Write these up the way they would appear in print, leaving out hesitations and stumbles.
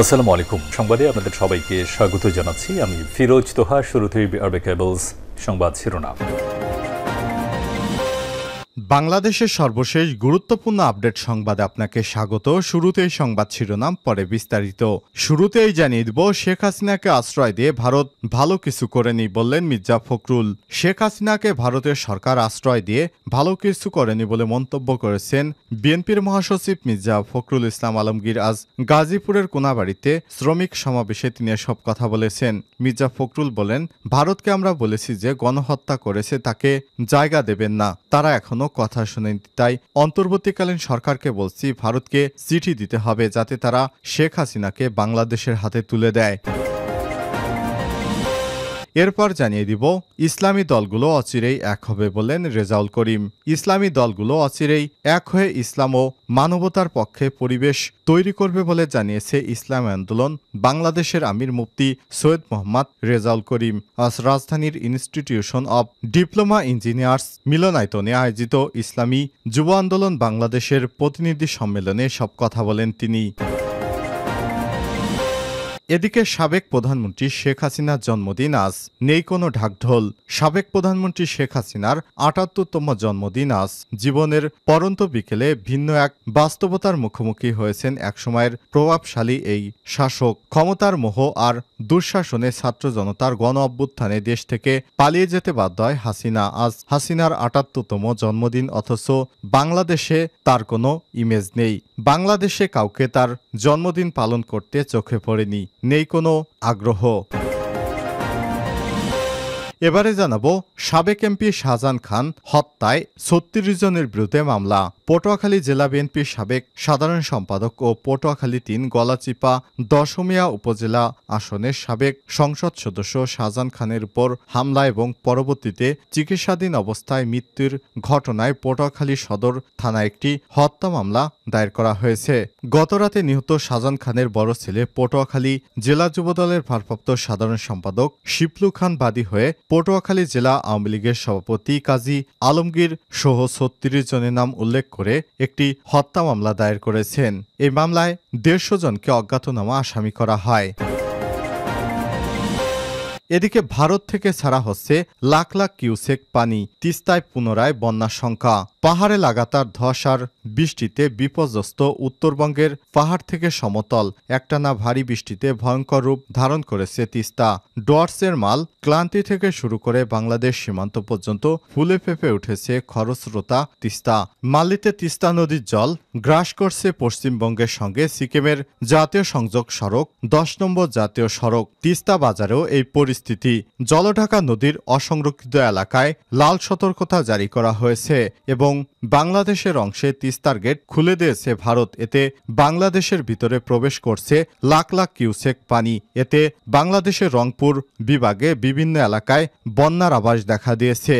আসসালামু আলাইকুম। সংবাদে আপনাদের সবাইকে স্বাগত জানাচ্ছি। আমি ফিরোজ তোহা। শুরুতেই আরবে কেবলস সংবাদ শিরোনাম। বাংলাদেশের সর্বশেষ গুরুত্বপূর্ণ আপডেট সংবাদে আপনাকে স্বাগত। শুরুতেই সংবাদ শিরোনাম, পরে বিস্তারিত। শুরুতেই জানিয়ে দিব, শেখ হাসিনাকে আশ্রয় দিয়ে ভারত ভালো কিছু করেনি বললেন মির্জা ফখরুল। শেখ হাসিনাকে ভারতের সরকার আশ্রয় দিয়ে ভালো কিছু করেনি বলে মন্তব্য করেছেন বিএনপির মহাসচিব মির্জা ফখরুল ইসলাম আলমগীর। আজ গাজীপুরের কোনাবাড়িতে শ্রমিক সমাবেশে তিনি এসব কথা বলেছেন। মির্জা ফখরুল বলেন, ভারতকে আমরা বলেছি যে গণহত্যা করেছে তাকে জায়গা দেবেন না, তারা এখনো কথা শোনেন। তাই অন্তর্বর্তীকালীন সরকারকে বলছি, ভারতকে চিঠি দিতে হবে যাতে তারা শেখ হাসিনাকে বাংলাদেশের হাতে তুলে দেয়। এরপর জানিয়ে দিব, ইসলামী দলগুলো অচিরেই এক হবে বললেন রেজাউল করিম। ইসলামী দলগুলো অচিরেই এক হয়ে ইসলাম ও মানবতার পক্ষে পরিবেশ তৈরি করবে বলে জানিয়েছে ইসলাম আন্দোলন বাংলাদেশের আমির মুফতি সৈয়দ মোহাম্মদ রেজাউল করিম। আজ রাজধানীর ইনস্টিটিউশন অব ডিপ্লোমা ইঞ্জিনিয়ার্স মিলনায়তনে আয়োজিত ইসলামী যুব আন্দোলন বাংলাদেশের প্রতিনিধি সম্মেলনে সব কথা বলেন তিনি। এদিকে সাবেক প্রধানমন্ত্রী শেখ হাসিনার জন্মদিন আজ, নেই কোনো ঢাকঢোল। সাবেক প্রধানমন্ত্রী শেখ হাসিনার ৭৮তম জন্মদিন আজ। জীবনের পরন্ত বিকেলে ভিন্ন এক বাস্তবতার মুখোমুখি হয়েছেন একসময়ের প্রভাবশালী এই শাসক। ক্ষমতার মোহ আর দুঃশাসনে ছাত্র জনতার গণ অভ্যুত্থানে দেশ থেকে পালিয়ে যেতে বাধ্য হয় হাসিনা। আজ হাসিনার ৭৮তম জন্মদিন, অথচ বাংলাদেশে তার কোনো ইমেজ নেই। বাংলাদেশে কাউকে তার জন্মদিন পালন করতে চোখে পড়েনি, নেই কোনো আগ্রহ। এবারে জানাবো, সাবেক এমপি শাহজাহান খান হত্যায় ৩৬ জনের বিরুদ্ধে মামলা। পটুয়াখালী জেলা বিএনপির সাবেক সাধারণ সম্পাদক ও পটুয়াখালী-৩ গলাচিপা দশমিয়া উপজেলা আসনের সাবেক সংসদ সদস্য শাহজাহান খানের উপর হামলা এবং পরবর্তীতে চিকিৎসাধীন অবস্থায় মৃত্যুর ঘটনায় পটুয়াখালী সদর থানায় একটি হত্যা মামলা দায়ের করা হয়েছে। গতরাতে নিহত শাহজাহান খানের বড় ছেলে পটুয়াখালী জেলা যুবদলের ভারপ্রাপ্ত সাধারণ সম্পাদক শিপলু খান বাদী হয়ে পটুয়াখালী জেলা আওয়ামী লীগের সভাপতি কাজী আলমগীর সহ ৩৬ জনের নাম উল্লেখ করে একটি হত্যা মামলা দায়ের করেছেন। এই মামলায় ১৫০ জনকে অজ্ঞাতনামা আসামি করা হয়। এদিকে ভারত থেকে ছাড়া হচ্ছে লাখ লাখ কিউসেক পানি। তিস্তায় পুনরায় বন্যার শঙ্কা। পাহাড়ে লাগাতার ধস আর বৃষ্টিতে বিপর্যস্ত উত্তরবঙ্গের পাহাড় থেকে সমতল একটানা ভারী বৃষ্টিতে ভয়ঙ্কর রূপ ধারণ করেছে তিস্তা। ডুয়ার্সের মাল ক্লান্তি থেকে শুরু করে বাংলাদেশ সীমান্ত পর্যন্ত ফুলে ফেঁপে উঠেছে খরস্রোতা তিস্তা। মালিতে তিস্তা নদীর জল গ্রাস করছে পশ্চিমবঙ্গের সঙ্গে সিকিমের জাতীয় সংযোগ সড়ক ১০ নম্বর জাতীয় সড়ক। তিস্তা বাজারেও এই পরিস্থিতি। জলঢাকা নদীর অসংরক্ষিত এলাকায় লাল সতর্কতা জারি করা হয়েছে এবং বাংলাদেশের অংশে তিস্তার গেট খুলে দিয়েছে ভারত। এতে বাংলাদেশের ভিতরে প্রবেশ করছে লাখ লাখ কিউসেক পানি। এতে বাংলাদেশের রংপুর বিভাগে বিভিন্ন এলাকায় বন্যার আভাস দেখা দিয়েছে।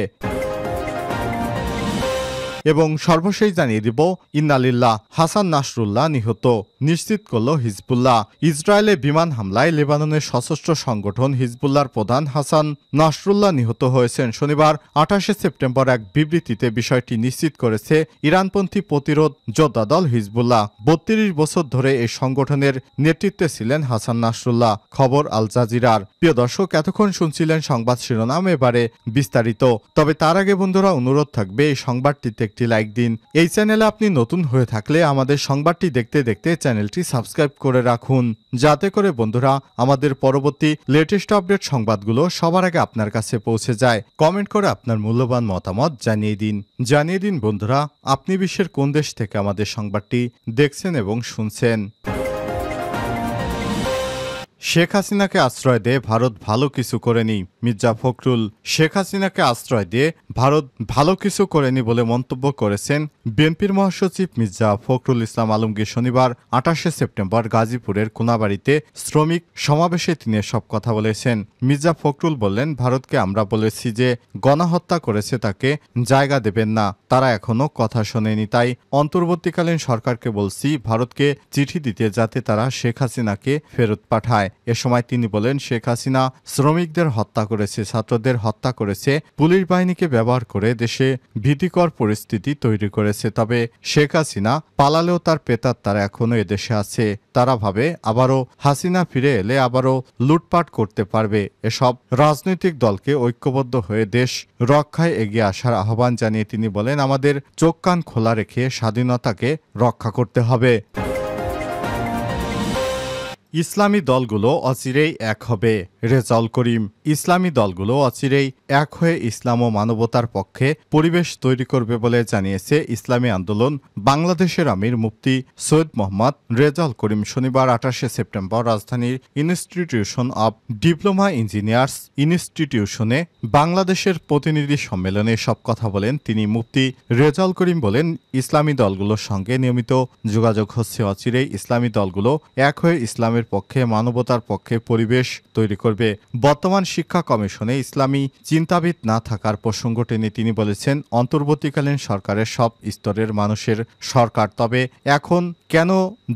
এবং সর্বশেষ জানিয়ে দিব, ইন্নালিল্লাহ, হাসান নাসরুল্লাহ নিহত, নিশ্চিত করল হিজবুল্লাহ। ইসরায়েলে বিমান হামলায় লেবাননের সশস্ত্র সংগঠন হিজবুল্লাহর প্রধান হাসান নাসরুল্লাহ নিহত হয়েছেন। শনিবার ২৮ সেপ্টেম্বর এক বিবৃতিতে বিষয়টি নিশ্চিত করেছে ইরানপন্থী প্রতিরোধ যোদ্ধা দল হিজবুল্লাহ। ৩২ বছর ধরে এই সংগঠনের নেতৃত্বে ছিলেন হাসান নাসরুল্লাহ। খবর আল জাজিরার। প্রিয় দর্শক, এতক্ষণ শুনছিলেন সংবাদ শিরোনাম, এবারে বিস্তারিত। তবে তার আগে বন্ধুরা, অনুরোধ থাকবে এই সংবাদটিতে একটি লাইক দিন। এই চ্যানেলে আপনি নতুন হয়ে থাকলে আমাদের সংবাদটি দেখতে দেখতে চ্যানেলটি সাবস্ক্রাইব করে রাখুন, যাতে করে বন্ধুরা আমাদের পরবর্তী লেটেস্ট আপডেট সংবাদগুলো সবার আগে আপনার কাছে পৌঁছে যায়। কমেন্ট করে আপনার মূল্যবান মতামত জানিয়ে দিন বন্ধুরা, আপনি বিশ্বের কোন দেশ থেকে আমাদের সংবাদটি দেখছেন এবং শুনছেন। শেখ হাসিনাকে আশ্রয় দিয়ে ভারত ভালো কিছু করেনি, মির্জা ফখরুল। শেখ হাসিনাকে আশ্রয় দিয়ে ভারত ভালো কিছু করেনি বলে মন্তব্য করেছেন বিএনপির মহাসচিব মির্জা ফখরুল ইসলাম আলমগীর। শনিবার ২৮ সেপ্টেম্বর গাজীপুরের কোনাবাড়িতে শ্রমিক সমাবেশে তিনি সব কথা বলেছেন। মির্জা ফখরুল বললেন, ভারতকে আমরা বলেছি যে গণহত্যা করেছে তাকে জায়গা দেবেন না, তারা এখনো কথা শোনেনি। তাই অন্তর্বর্তীকালীন সরকারকে বলছি, ভারতকে চিঠি দিতে যাতে তারা শেখ হাসিনাকে ফেরত পাঠায়। এ সময় তিনি বলেন, শেখ হাসিনা শ্রমিকদের হত্যা করেছে, ছাত্রদের হত্যা করেছে, পুলিশ বাহিনীকে ব্যবহার করে দেশে ভীতিকর পরিস্থিতি তৈরি করেছে। তবে শেখ হাসিনা পালালেও তার প্রেতাত্মারা এখনো এদেশে আছে। তারা ভাবে আবারও হাসিনা ফিরে এলে আবারও লুটপাট করতে পারবে। এসব রাজনৈতিক দলকে ঐক্যবদ্ধ হয়ে দেশ রক্ষায় এগিয়ে আসার আহ্বান জানিয়ে তিনি বলেন, আমাদের চোখ কান খোলা রেখে স্বাধীনতাকে রক্ষা করতে হবে। ইসলামী দলগুলো অচিরেই এক হবে, রেজাউল করিম। ইসলামী দলগুলো অচিরেই এক হয়ে ইসলাম ও মানবতার পক্ষে পরিবেশ তৈরি করবে বলে জানিয়েছে ইসলামী আন্দোলন বাংলাদেশের আমির মুফতি সৈয়দ মোহাম্মদ রেজাউল করিম। শনিবার 28শে সেপ্টেম্বর রাজধানীর ইনস্টিটিউশন অব ডিপ্লোমা ইঞ্জিনিয়ার্স ইনস্টিটিউশনে বাংলাদেশের প্রতিনিধি সম্মেলনে সব কথা বলেন তিনি। মুফতি রেজাউল করিম বলেন, ইসলামী দলগুলোর সঙ্গে নিয়মিত যোগাযোগ হচ্ছে। অচিরেই ইসলামী দলগুলো এক হয়ে ইসলামের পক্ষে, মানবতার পক্ষে পরিবেশ তৈরি করবে। বর্তমান শিক্ষা কমিশনে ইসলামী চিন্তাবিদ না থাকার প্রসঙ্গ টেনে তিনি বলেছেন, অন্তর্বর্তীকালীন সরকারের সব স্তরের মানুষের সরকার, তবে এখন কেন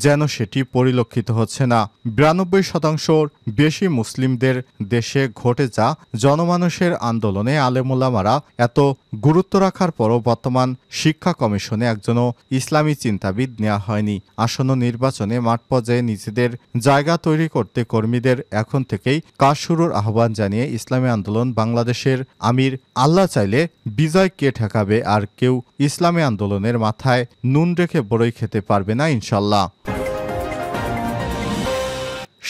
যেন সেটি পরিলক্ষিত হচ্ছে না। 92% বেশি মুসলিমদের দেশে ঘটে যা জনমানুষের আন্দোলনে আলেমুলামারা এত গুরুত্ব রাখার পরও বর্তমান শিক্ষা কমিশনে একজনও ইসলামী চিন্তাবিদ নেওয়া হয়নি। আসন্ন নির্বাচনে মাঠ পর্যায়ে নিজেদের জায়গা তৈরি করতে কর্মীদের এখন থেকেই কাজ শুরুর আহ্বান জানিয়ে ইসলামী আন্দোলন বাংলাদেশের আমির, আল্লাহ চাইলে বিজয় কে ঠেকাবে, আর কেউ ইসলামী আন্দোলনের মাথায় নুন রেখে বড়ই খেতে পারবে না ইনশাল্লাহ।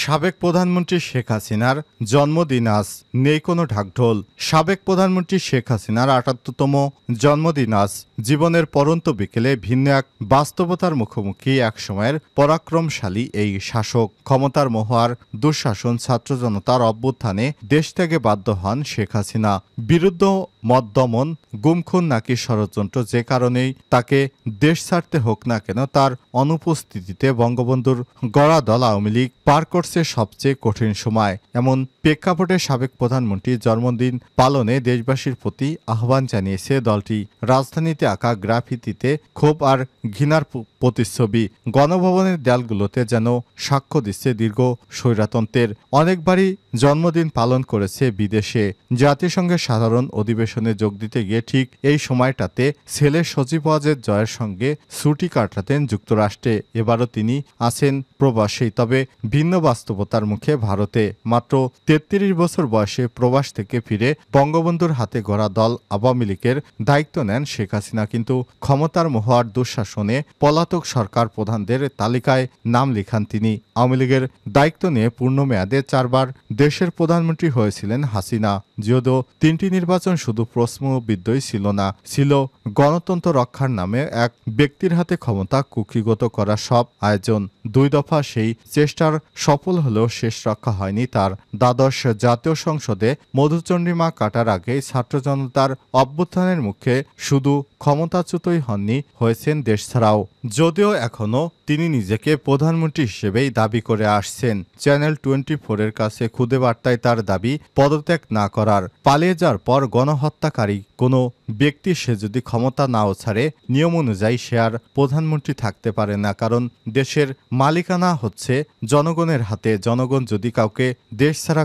সাবেক প্রধানমন্ত্রী শেখ হাসিনার জন্মদিন আজ, নেই কোনো ঢাকঢোল। সাবেক প্রধানমন্ত্রী শেখ হাসিনার ৭৮তম জন্মদিন আজ। জীবনের পরন্ত বিকেলে ভিন্ন এক বাস্তবতার মুখোমুখি এক সময়ের পরাক্রমশালী এই শাসক। ক্ষমতার মোহার দুঃশাসন, ছাত্র জনতার অভ্যুত্থানে দেশ থেকে বাধ্য হন শেখ হাসিনা। বিরুদ্ধ মত দমন, গুমখুন নাকি ষড়যন্ত্র, যে কারণেই তাকে দেশ ছাড়তে হোক না কেন, তার অনুপস্থিতিতে বঙ্গবন্ধুর গড়া দল আওয়ামী লীগ পার করছে সবচেয়ে কঠিন সময়। এমন প্রেক্ষাপটে সাবেক প্রধানমন্ত্রীর জন্মদিন পালনে দেশবাসীর প্রতি আহ্বান জানিয়েছে দলটি। রাজধানীতে আঁকা গ্রাফিতিতে ক্ষোভ আর ঘৃণার প্রতিচ্ছবি গণভবনের দেয়ালগুলোতে যেন সাক্ষ্য দিচ্ছে দীর্ঘ স্বৈরতন্ত্রের। অনেকবারই জন্মদিন পালন করেছে বিদেশে। জাতিসংঘের সাধারণ অধিবেশনে যোগ দিতে গিয়ে ঠিক এই সময়টাতে ছেলে সজীব ওয়াজেদ জয়ের সঙ্গে ছুটি কাটাতেন যুক্তরাষ্ট্রে। এবারও তিনি আছেন প্রবাসী, তবে ভিন্ন বাস্তবতার মুখে ভারতে। মাত্র ৩৩ বছর বয়সে প্রবাস থেকে ফিরে বঙ্গবন্ধুর হাতে গড়া দল আওয়ামী লীগের দায়িত্ব নেন শেখ হাসিনা। কিন্তু ক্ষমতার মোহার দুঃশাসনে পলাতক সরকার প্রধানদের তালিকায় নাম লিখান তিনি। আওয়ামী লীগের দায়িত্ব নিয়ে পূর্ণ মেয়াদে 4 বার দেশের প্রধানমন্ত্রী হয়েছিলেন হাসিনা। যদিও 3টি নির্বাচন শুধু প্রশ্নবিদ্ধই ছিল না, ছিল গণতন্ত্র রক্ষার নামে এক ব্যক্তির হাতে ক্ষমতা কুক্ষিগত করা সব আয়োজন। 2 দফা সেই চেষ্টার সফল হলেও শেষ রক্ষা হয়নি তার। দ্বাদশ জাতীয় সংসদে মধুচন্দ্রিমা কাটার আগেই ছাত্র জনতার অভ্যুত্থানের মুখে শুধু ক্ষমতাচ্যুতই হননি, হয়েছেন দেশ ছাড়াও। যদিও এখনও তিনি নিজেকে প্রধানমন্ত্রী হিসেবেই দাবি করে আসছেন। চ্যানেল 24-এর কাছে খুদে বার্তায় তার দাবি পদত্যাগ না করার। পালিয়ে যাওয়ার পর গণহত্যাকারী কোনো ব্যক্তি সে যদি ক্ষমতা নাও ছাড়ে, নিয়ম অনুযায়ী সে আর প্রধানমন্ত্রী থাকতে পারে না, কারণ দেশের মালিকানা হচ্ছে জনগণের হাতে। জনগণ যদি কাউকে দেশ ছাড়া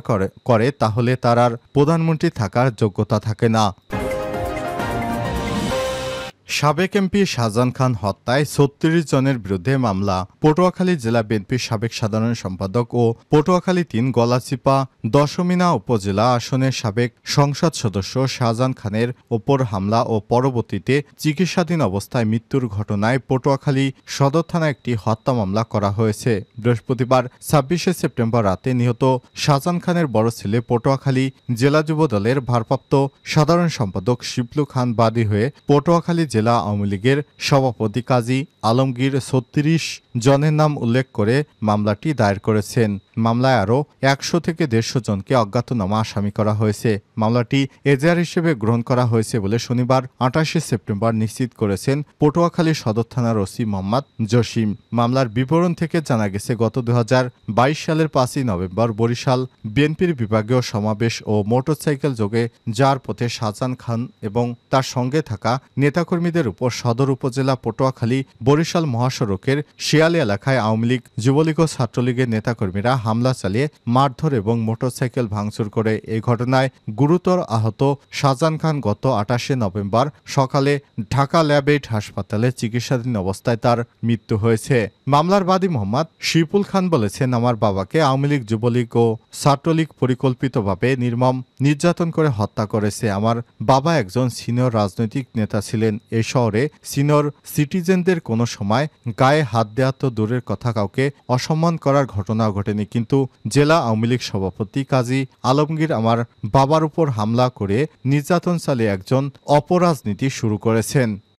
করে তাহলে তার আর প্রধানমন্ত্রী থাকার যোগ্যতা থাকে না। সাবেক এমপি শাহজাহান খান হত্যায় ৩৬ জনের বিরুদ্ধে মামলা। পটুয়াখালী জেলা বিএনপির সাবেক সাধারণ সম্পাদক ও পটুয়াখালী ৩ গলাচিপা দশমিনা উপজেলা আসনের সাবেক সংসদ সদস্য শাহজাহান খানের ওপর হামলা ও পরবর্তীতে চিকিৎসাধীন অবস্থায় মৃত্যুর ঘটনায় পটুয়াখালী সদর থানায় একটি হত্যা মামলা করা হয়েছে। বৃহস্পতিবার ২৬শে সেপ্টেম্বর রাতে নিহত শাহজাহান খানের বড় ছেলে পটুয়াখালী জেলা যুব দলের ভারপ্রাপ্ত সাধারণ সম্পাদক শিবলু খান বাদী হয়ে পটুয়াখালী জেলা আওয়ামী লীগের সভাপতি কাজী আলমগীর ৩৬ জনের নাম উল্লেখ করে মামলাটি দায়ের করেছেন। মামলায় আরও ১০০ থেকে ১৫০ জনকে অজ্ঞাতনামা আসামি করা হয়েছে। মামলাটি এজাহার হিসেবে গ্রহণ করা হয়েছে বলে শনিবার ২৮শে সেপ্টেম্বর নিশ্চিত করেছেন পটুয়াখালী সদর থানার ওসি মোহাম্মদ জসিম। মামলার বিবরণ থেকে জানা গেছে, গত ২০২২ সালের ৫ই নভেম্বর বরিশাল বিএনপির বিভাগীয় সমাবেশ ও মোটরসাইকেল যোগে যার পথে শাহজাহান খান এবং তার সঙ্গে থাকা নেতাকর্মীদের উপর সদর উপজেলা পটুয়াখালী বরিশাল মহাসড়কের পিয়ালি এলাকায় আওয়ামী লীগ, যুবলীগ ও ছাত্রলীগের নেতাকর্মীরা হামলা চালিয়ে মারধর এবং মোটরসাইকেল ভাঙচুর করে এই ঘটনায় গুরুতর আহত শাহজাহান খান গত 28শে নভেম্বর সকালে ঢাকা ল্যাব-8 হাসপাতালে চিকিৎসাধীন অবস্থায় তার মৃত্যু হয়েছে। মামলার বাদী মোহাম্মদ শিপুল খান বলেছেন, আমার বাবাকে আওয়ামী লীগ, যুবলীগ ও ছাত্রলীগ পরিকল্পিতভাবে নির্মম নির্যাতন করে হত্যা করেছে। আমার বাবা একজন সিনিয়র রাজনৈতিক নেতা ছিলেন। এই শহরে সিনিয়র সিটিজেনদের কোনো সময় গায়ে হাত দেওয়া তো দূরের কথা, কাউকে অসম্মান করার ঘটনাও ঘটেনি, কিন্তু জেলা আওয়ামী লীগ সভাপতি কাজী আলমগীর আমার বাবার উপর হামলা করে নির্যাতন চালিয়ে একজন অপরাজনীতি শুরু করেছেন।